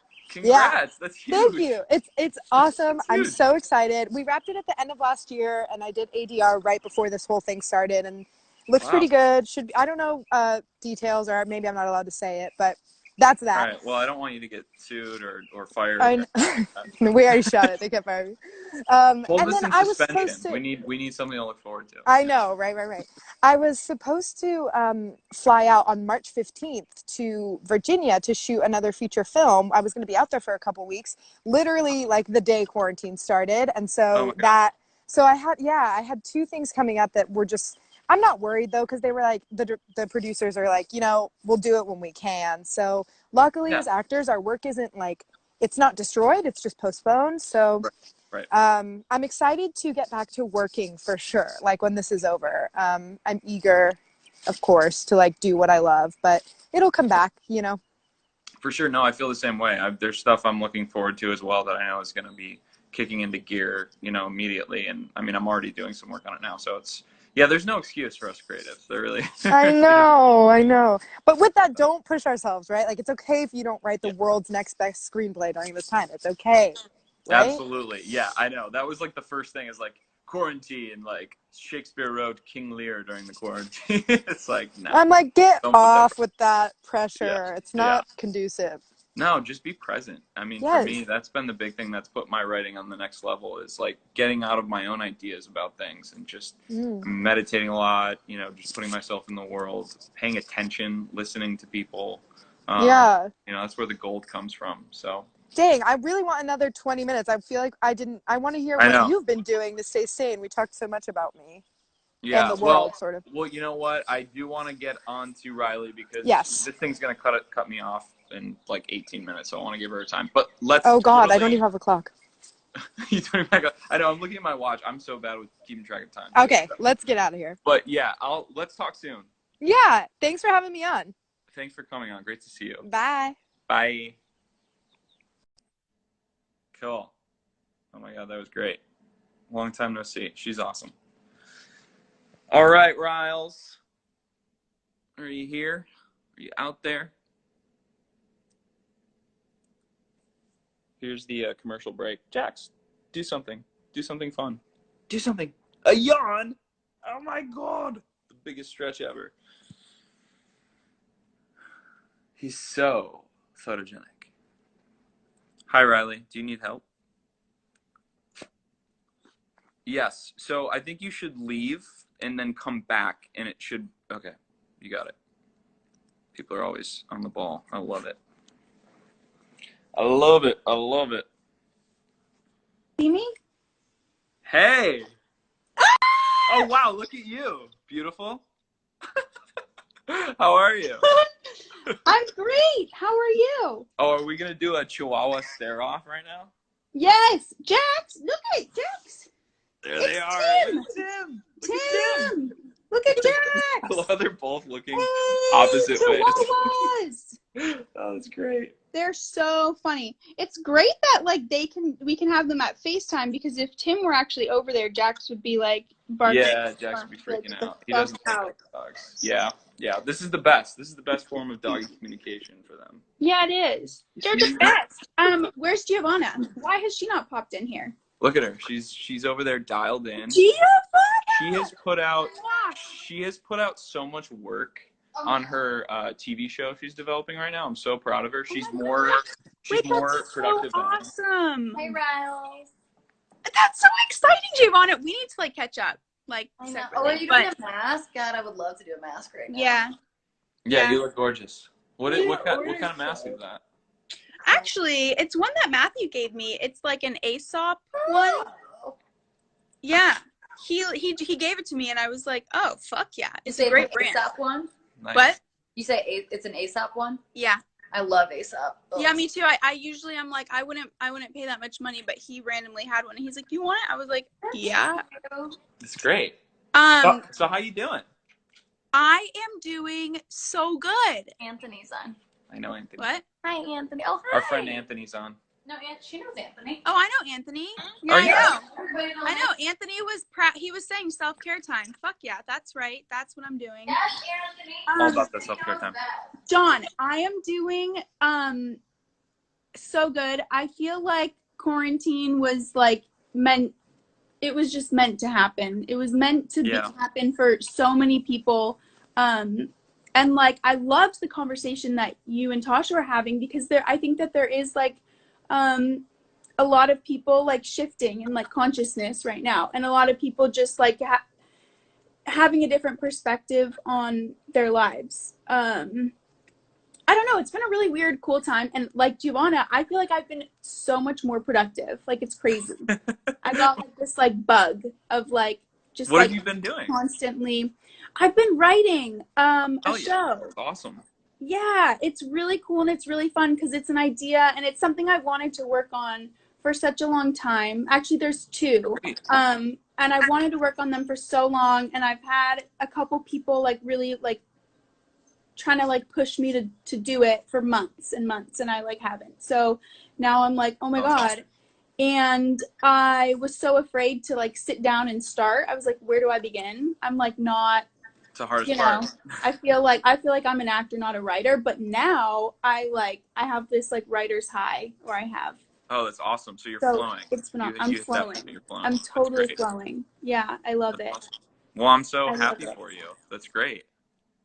yeah, congrats. That's thank huge. you. It's awesome. That's I'm huge. so excited. We wrapped it at the end of last year, and I did ADR right before this whole thing started, and looks Wow. pretty good. Should be, I don't know details, or maybe I'm not allowed to say it, but that's All that. right. Well, I don't want you to get sued or fired or I anything like that. we already shot it. They kept firing me. Hold And this then in I was supposed suspension. to. We need something to look forward to. I know, right, right, right. I was supposed to fly out on March 15th to Virginia to shoot another feature film. I was going to be out there for a couple weeks, literally like the day quarantine started. And Oh my so god. I had 2 things coming up that were just, I'm not worried though, because they were like, the producers are like, we'll do it when we can. So luckily Yeah. as actors, our work isn't like, it's not destroyed, it's just postponed. So Right. Right. I'm excited to get back to working for sure. Like when this is over, I'm eager, of course, to like do what I love, but it'll come back. For sure. No, I feel the same way. There's stuff I'm looking forward to as well that I know is going to be kicking into gear, immediately. And I mean, I'm already doing some work on it now. So yeah, there's no excuse for us creatives. There I really isn't. know, I know. But with that, don't push ourselves, right? Like it's okay if you don't write the world's next best screenplay during this time. It's okay, right? Absolutely. Yeah, I know. That was like the first thing is like, quarantine, like Shakespeare wrote King Lear during the quarantine. It's like, no. I'm like, get Don't put off that. with that Yeah. pressure. It's Yeah. not conducive. No, just be present. I mean, for me, Yes. that's been the big thing that's put my writing on the next level, is like getting out of my own ideas about things and just meditating a lot, you know, just putting myself in the world, paying attention, listening to people. Yeah. You know, that's where the gold comes from. So, Dang, I really want another 20 minutes. I feel like I want to hear I what know. you've been doing to stay sane. We talked so much about me and Yeah, the world, sort of. well, you know what? I do want to get on to Reilly because Yes. this thing's gonna cut me off in like 18 minutes, so I want to give her time. But let's. Oh God, totally... I don't even have a clock. You turning back up. I know. I'm looking at my watch. I'm so bad with keeping track of time. Okay, let's get out of here. But yeah, let's talk soon. Yeah, thanks for having me on. Thanks for coming on. Great to see you. Bye. Bye. Cool. Oh my God, that was great. Long time no see. She's awesome. All right, Riles. Are you here? Are you out there? Here's the commercial break. Jax, do something. Do something fun. Do something. A yawn? Oh my God. The biggest stretch ever. He's so photogenic. Hi, Reilly. Do you need help? Yes. So I think you should leave and then come back, and it should... Okay. You got it. People are always on the ball. I love it. I love it. I love it. See me? Hey! Oh, wow. Look at you. Beautiful. How are you? I'm great. How are you? Oh, are we going to do a Chihuahua stare-off right now? Yes. Jax. Look at Jax. There It's they are. Tim. Look at Tim. Tim. Look at Jax. I love they're both looking Hey, opposite ways. Chihuahuas. Oh, that's great. They're so funny. It's great that like we can have them at FaceTime, because if Tim were actually over there, Jax would be like barking. Yeah, Jax would be freaking like, out. He doesn't like dogs. Yeah, yeah. This is the best. This is the best form of doggy communication for them. Yeah, it is. They're the best. Where's Giovanna? Why has she not popped in here? Look at her. She's over there dialed in. Giovanna! She has put out so much work on her TV show she's developing right now. I'm so proud of her. She's more productive so than me. awesome. Hi, Riles. That's so exciting, Giovanna. We need to like catch up. Like, I know. separately. Oh, are you doing a mask? God, I would love to do a mask right now. Yeah. Yeah, you look gorgeous. What kind of mask is that? Actually, it's one that Matthew gave me. It's like an Aesop one. Yeah. He gave it to me and I was like, oh, fuck yeah. It's a great brand. Aesop one? Nice. What? You say it's an Aesop one? Yeah. I love Aesop. Ugh. Yeah, me too. I usually I'm like I wouldn't pay that much money, but he randomly had one and he's like, "You want it?" I was like, "Yeah." It's great. So how you doing? I am doing so good. Anthony's on. I know Anthony. What? Hi, Anthony. Oh, hi. Our friend Anthony's on. No, she knows Anthony. Oh, I know Anthony. Yeah, Oh, I yeah. know. I know. Anthony was he was saying self-care time. Fuck yeah, that's right. That's what I'm doing. Yes, Anthony. All about the self-care time. John, I am doing so good. I feel like quarantine was like it was just meant to happen. It was meant to happen for so many people. And like I loved the conversation that you and Tasha were having, because I think that there is like a lot of people like shifting in like consciousness right now, and a lot of people just like having a different perspective on their lives. I don't know. It's been a really weird, cool time. And like Giovanna, I feel like I've been so much more productive. Like it's crazy. I got like this like bug of like just What like have you been doing? Constantly. I've been writing a show. That's awesome. Yeah, it's really cool and it's really fun because it's an idea and it's something I've wanted to work on for such a long time. Actually, there's two. Great. And I wanted to work on them for so long, and I've had a couple people like really like trying to like push me to do it for months and months, and I like haven't. So now I'm like, oh my God. And I was so afraid to like sit down and start. I was like, where do I begin? I'm like not, It's the hardest part. I feel like I'm an actor, not a writer. But now I have this like writer's high, or I have. Oh, that's awesome. So you're So flowing. it's been, I'm You hit that flowing. point, you're flowing. I'm That's totally great. flowing. Yeah, I love That's it. awesome. Well, I'm so I love happy it. for you. That's great.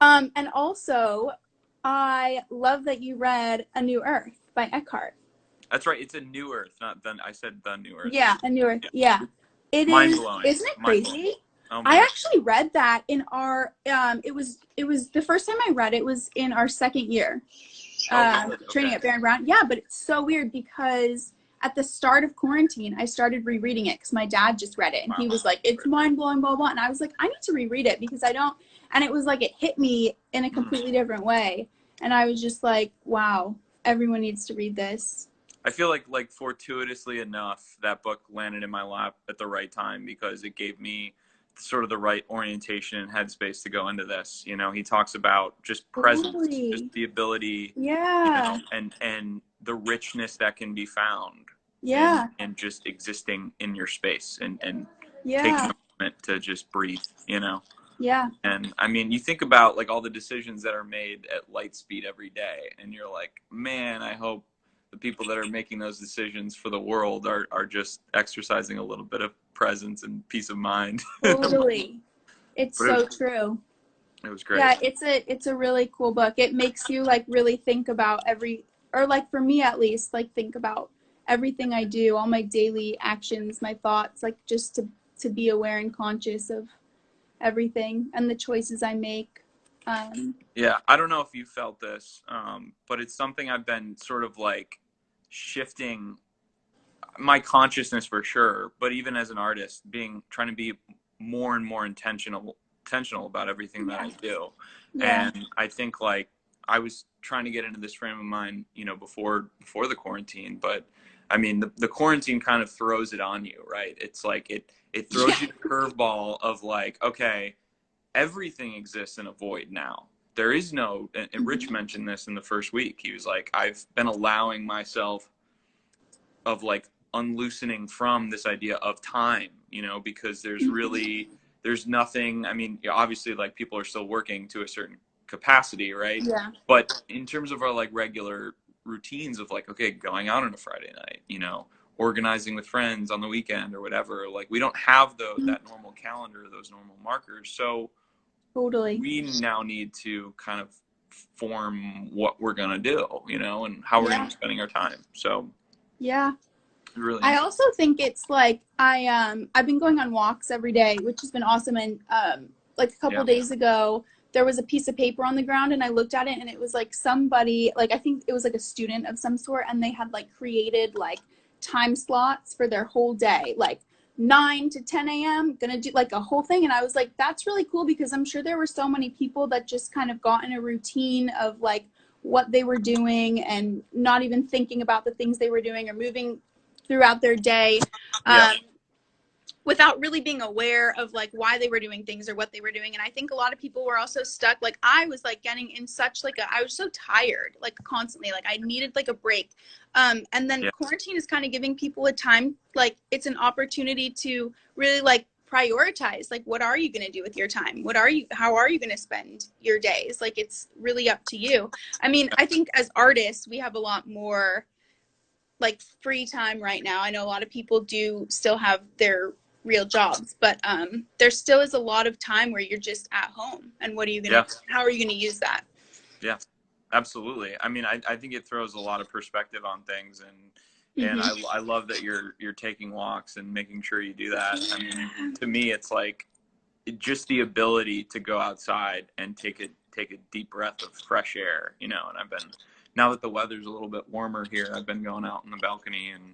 And also, I love that you read A New Earth by Eckhart. That's right. It's A New Earth, not then. I said The New Earth. Yeah, A New Earth. Yeah. It Mind is. blowing. Isn't it Mind crazy? blowing. Oh I my God. actually read that in our it was the first time I read it was in our second year. Really? Training Okay. at Barron Brown. Yeah, but it's so weird because at the start of quarantine, I started rereading it because my dad just read it and he was like, it's mind blowing, blah, blah. And I was like, I need to reread it because I don't, and it was like, it hit me in a completely different way. And I was just like, wow, everyone needs to read this. I feel like fortuitously enough, that book landed in my lap at the right time because it gave me sort of the right orientation and headspace to go into this. You know, he talks about just presence, Totally. just the ability, Yeah. you know, and the richness that can be found. Yeah. And just existing in your space and Yeah. taking a moment to just breathe, you know? Yeah. And I mean, you think about like all the decisions that are made at light speed every day, and you're like, man, I hope the people that are making those decisions for the world are just exercising a little bit of presence and peace of mind. Totally. It's But so true. it was great. Yeah, it's a really cool book. It makes you like really think about or like for me at least, like think about everything I do, all my daily actions, my thoughts, like just to be aware and conscious of everything and the choices I make. Yeah, I don't know if you felt this, but it's something I've been sort of like shifting my consciousness for sure, but even as an artist, trying to be more and more intentional about everything that I do. Yeah. And I think like I was trying to get into this frame of mind, you know, before the quarantine, but I mean the quarantine kind of throws it on you, right? It's like it throws you the curveball of like, okay, everything exists in a void now. There is no, and Rich mentioned this in the first week. He was like, I've been allowing myself of like unloosening from this idea of time, you know, because there's nothing. I mean, obviously like people are still working to a certain capacity, right? Yeah. But in terms of our like regular routines of like, okay, going out on a Friday night, you know, organizing with friends on the weekend or whatever, like we don't have that normal calendar, those normal markers. So Totally. we now need to kind of form what we're going to do, you know, and how we're going to be spending our time. So yeah. Really, I also think it's like I've been going on walks every day, which has been awesome. And like a couple days ago, there was a piece of paper on the ground, and I looked at it, and it was like somebody, like I think it was like a student of some sort, and they had like created like time slots for their whole day, like 9 to 10 a.m. gonna do like a whole thing. And I was like, that's really cool because I'm sure there were so many people that just kind of got in a routine of like what they were doing and not even thinking about the things they were doing or moving throughout their day without really being aware of like why they were doing things or what they were doing. And I think a lot of people were also stuck. Like I was like getting in such like I was so tired, like constantly, like I needed like a break. And then quarantine is kind of giving people a time, like it's an opportunity to really like prioritize, like what are you going to do with your time? How are you going to spend your days? Like it's really up to you. I mean, I think as artists, we have a lot more like free time right now. I know a lot of people do still have their real jobs, but there still is a lot of time where you're just at home. And what are you gonna how are you gonna use that? Yeah, absolutely. I mean, I think it throws a lot of perspective on things, and I love that you're taking walks and making sure you do that. I mean, to me, it's like just the ability to go outside and take a deep breath of fresh air, you know. And I've been, now that the weather's a little bit warmer here, I've been going out on the balcony and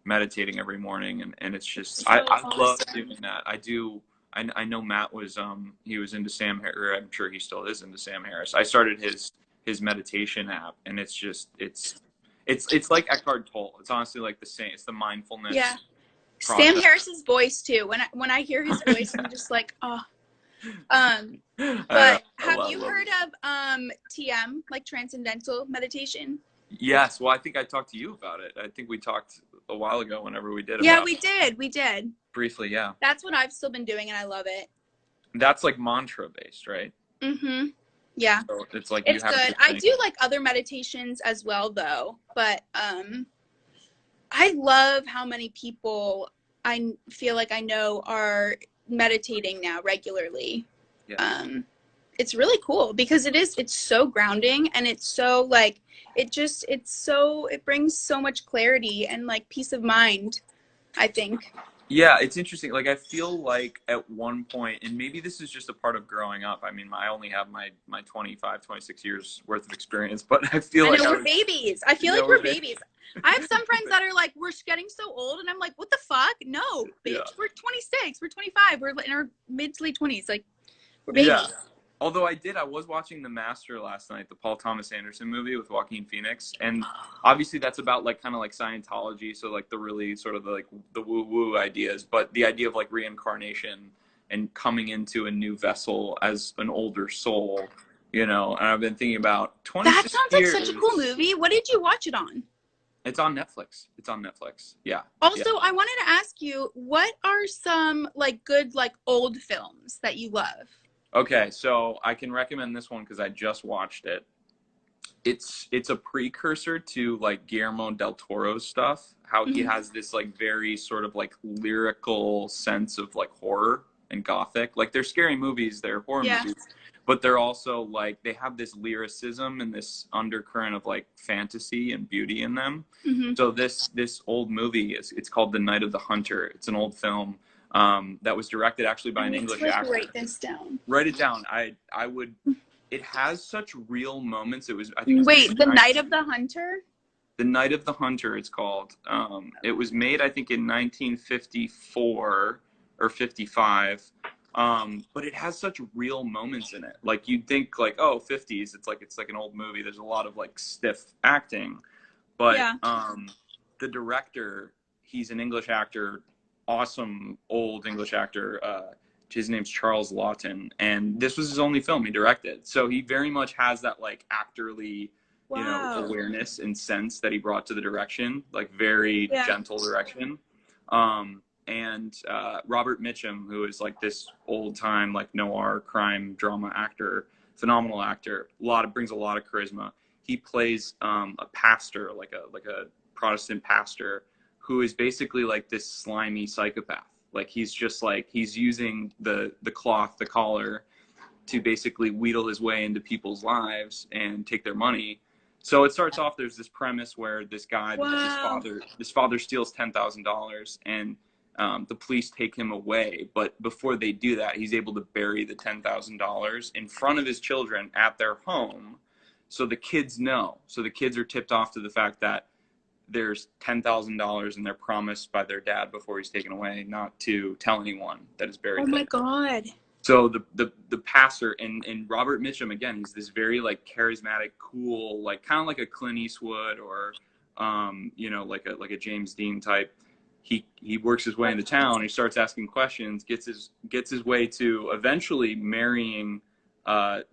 meditating every morning, and it's just I love doing that. I know Matt was he was into Sam Harris, or I'm sure he still is into Sam Harris. I started his meditation app, and it's just it's like Eckhart Tolle. It's honestly like the same. It's the mindfulness. Yeah. Process. Sam Harris's voice too. When I hear his voice, I'm just like, oh. But have you heard of TM, like transcendental meditation? Yes. Well, I think I talked to you about it. I think we talked a while ago whenever we did. Yeah, we did. Briefly, yeah. That's what I've still been doing, and I love it. That's like mantra based, right? Mm-hmm. Yeah. So it's like it's good. I do like other meditations as well, though. But I love how many people I feel like I know are meditating now regularly. Yeah. It's really cool because it's so grounding, and it's so like, it brings so much clarity and like peace of mind, I think. Yeah, it's interesting. Like, I feel like at one point, and maybe this is just a part of growing up. I mean, I only have my 25, 26 years worth of experience, but I feel I like know we're babies. I feel like we're babies. I have some friends that are like, we're getting so old, and I'm like, what the fuck? No, bitch. Yeah. We're 26. We're 25. We're in our mid to late 20s. Like, we're babies. Yeah. Although I was watching The Master last night, the Paul Thomas Anderson movie with Joaquin Phoenix, and obviously that's about like kind of like Scientology, so like the really sort of like the woo woo ideas, but the idea of like reincarnation and coming into a new vessel as an older soul, you know. And I've been thinking about 26 That sounds years. like such a cool movie. What did you watch it on? It's on Netflix. It's on Netflix. Yeah. Also, yeah. I wanted to ask you, what are some like good like old films that you love? Okay, so I can recommend this one because I just watched it. It's a precursor to like Guillermo del Toro's stuff. How he has this like very sort of like lyrical sense of like horror and gothic. Like, they're scary movies, they're horror movies, but they're also like, they have this lyricism and this undercurrent of like fantasy and beauty in them. So this old movie it's called The Night of the Hunter. It's an old film that was directed actually by an English actor. Write this down. Write it down. I would. It has such real moments. It was. I think. Wait, The Night of the Hunter. The Night of the Hunter. It's called. It was made, I think, in 1954 or 55. But it has such real moments in it. Like, you'd think like, oh, 50s. It's like an old movie. There's a lot of like stiff acting, but the director, he's an English actor. Awesome old English actor. His name's Charles Lawton, and this was his only film he directed. So he very much has that like actorly, you know, awareness and sense that he brought to the direction, like very gentle direction. And Robert Mitchum, who is like this old time like noir crime drama actor, phenomenal actor, brings a lot of charisma. He plays a pastor, like a Protestant pastor, who is basically like this slimy psychopath. Like, he's just like, he's using the collar to basically wheedle his way into people's lives and take their money. So it starts off, there's this premise where this guy, this father steals $10,000, and the police take him away. But before they do that, he's able to bury the $10,000 in front of his children at their home. So the kids know. So the kids are tipped off to the fact that there's $10,000, and they're promised by their dad before he's taken away not to tell anyone that it's buried. Oh my God. So the pastor and Robert Mitchum, again, he's this very like charismatic, cool, like kind of like a Clint Eastwood or you know, like a James Dean type. He works his way into town. He starts asking questions, gets his way to eventually marrying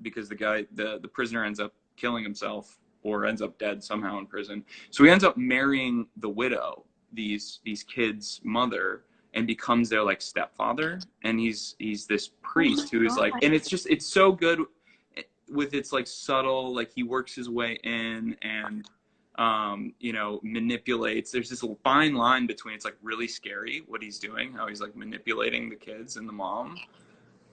because the prisoner ends up killing himself or ends up dead somehow in prison. So he ends up marrying the widow, these kids' mother, and becomes their like stepfather. And he's this priest who is like, and it's so good with its like subtle, like he works his way in and you know, manipulates. There's this fine line between, it's like really scary what he's doing, how he's like manipulating the kids and the mom,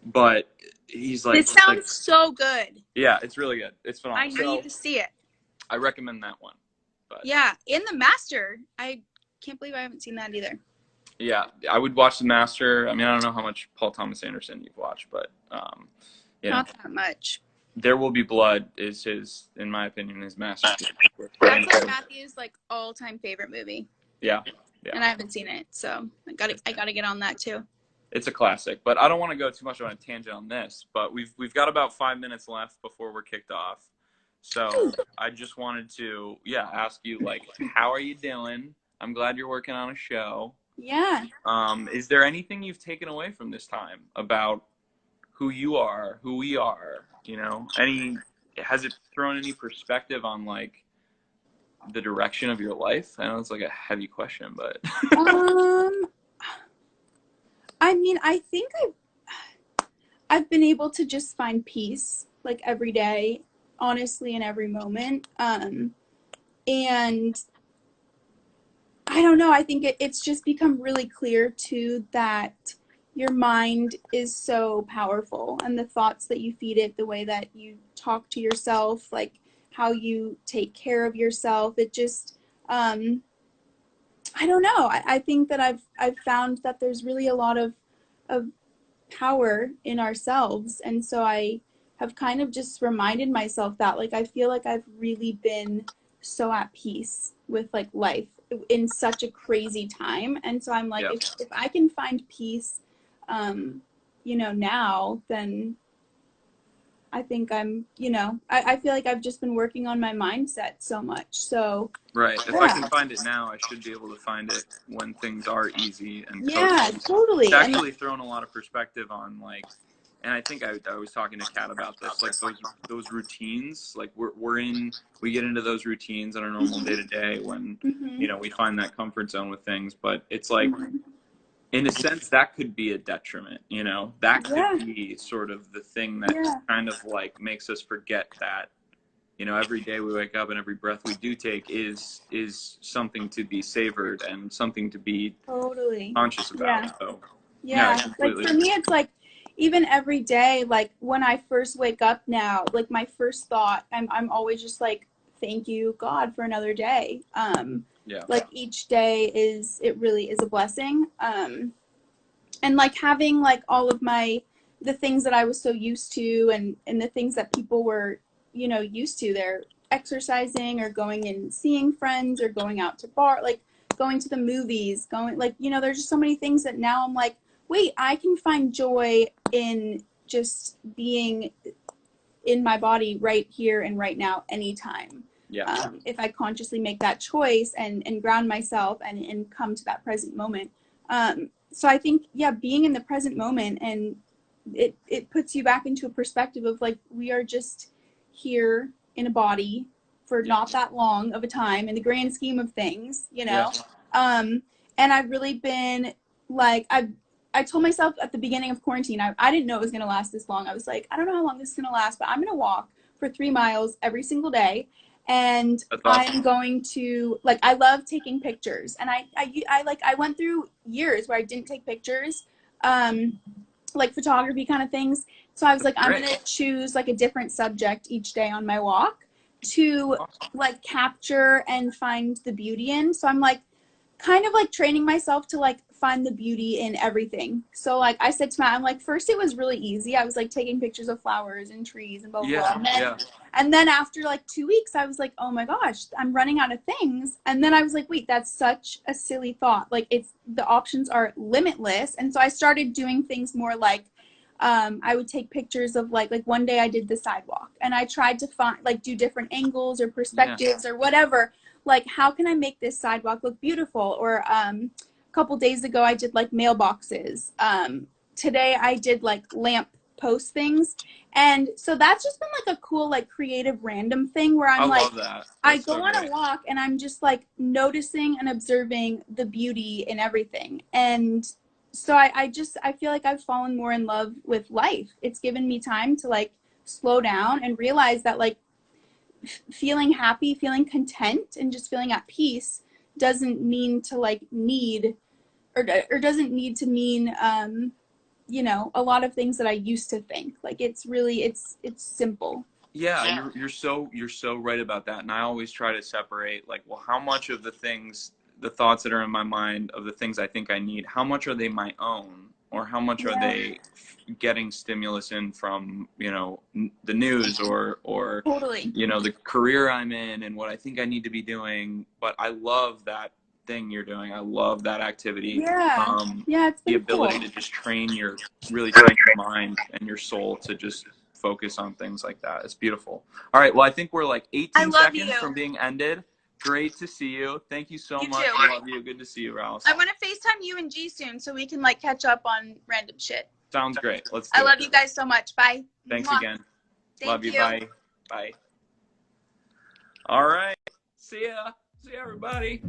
but he's like, it sounds so good. Yeah, it's really good. It's phenomenal. I need to see it. I recommend that one. But yeah, in The Master, I can't believe I haven't seen that either. Yeah, I would watch The Master. I mean, I don't know how much Paul Thomas Anderson you've watched, but you know, not that much. There Will Be Blood is his, in my opinion, his masterpiece. That's like Matthew's like all-time favorite movie. Yeah. And I haven't seen it, so I gotta get on that too. It's a classic, but I don't want to go too much on a tangent on this. But we've got about 5 minutes left before we're kicked off. So I just wanted to, ask you, like, how are you doing? I'm glad you're working on a show. Yeah. Is there anything you've taken away from this time about who you are, who we are? You know, has it thrown any perspective on like the direction of your life? I know it's like a heavy question, but. I mean, I think I've been able to just find peace like every day, honestly, in every moment. And I don't know. I think it's just become really clear too that your mind is so powerful, and the thoughts that you feed it, the way that you talk to yourself, like how you take care of yourself, it just, I don't know. I think that I've found that there's really a lot of power in ourselves, and so I have kind of just reminded myself that, like, I feel like I've really been so at peace with like life in such a crazy time, and so I'm like, if I can find peace, you know, now, then I think I'm, you know, I feel like I've just been working on my mindset so much. So right. If I can find it now, I should be able to find it when things are easy and totally. It's actually thrown a lot of perspective on, like, and I think I was talking to Kat about this, like those routines, like we get into those routines on a normal day to day when, you know, we find that comfort zone with things, but it's like, in a sense, that could be a detriment, you know, that could be sort of the thing that kind of like makes us forget that, you know, every day we wake up and every breath we do take is something to be savored and something to be conscious about. So like for me, it's like, even every day, like when I first wake up now, like my first thought, I'm always just like, thank you, God, for another day. Like each day it really is a blessing. And like having like all of the things that I was so used to, and the things that people were, you know, used to, they're exercising or going and seeing friends or going out to like going to the movies, going, like, you know, there's just so many things that now I'm like, wait, I can find joy in just being in my body right here and right now, anytime. If I consciously make that choice and ground myself and come to that present moment. So I think, being in the present moment, and it puts you back into a perspective of like, we are just here in a body for not that long of a time in the grand scheme of things, you know? And I've really been like, I told myself at the beginning of quarantine, I didn't know it was going to last this long. I was like, I don't know how long this is going to last, but I'm going to walk for 3 miles every single day. And I'm going to, like, I love taking pictures. And I went through years where I didn't take pictures, like photography kind of things. So I was like, I'm going to choose like a different subject each day on my walk to like capture and find the beauty in. So I'm like, kind of like training myself to like find the beauty in everything. So like I said to Matt, I'm like, first it was really easy. I was like taking pictures of flowers and trees and blah, blah, blah. And then after like 2 weeks, I was like, oh my gosh, I'm running out of things. And then I was like, wait, that's such a silly thought. Like, the options are limitless. And so I started doing things more like, I would take pictures of like one day I did the sidewalk, and I tried to find, like, do different angles or perspectives or whatever. Like, how can I make this sidewalk look beautiful? Or a couple days ago, I did like mailboxes. Today I did like lamp post things. And so that's just been like a cool, like, creative random thing where I'm like, I go on a walk and I'm just like noticing and observing the beauty in everything. And so I feel like I've fallen more in love with life. It's given me time to like slow down and realize that like feeling happy, feeling content, and just feeling at peace doesn't mean to like need or doesn't need to mean you know, a lot of things that I used to think. Like, it's really it's simple. Yeah, you're so right about that. And I always try to separate, like, well, how much of the thoughts that are in my mind of the things I think I need, how much are they my own, or how much are they getting stimulus in from, you know, the news or you know, the career I'm in and what I think I need to be doing. But I love that thing you're doing. I love that activity. It's the ability to just really train your mind and your soul to just focus on things like that. It's beautiful. All right, well, I think we're like 18 seconds from being ended. Great to see you. Thank you so much. Too. I love you. Good to see you, Rouse. I want to FaceTime you and G soon so we can like catch up on random shit. Sounds great. Let's do it. I love you guys so much. Bye. Thanks Mwah. again. Love you. Bye. Bye. All right. See ya. See ya, everybody.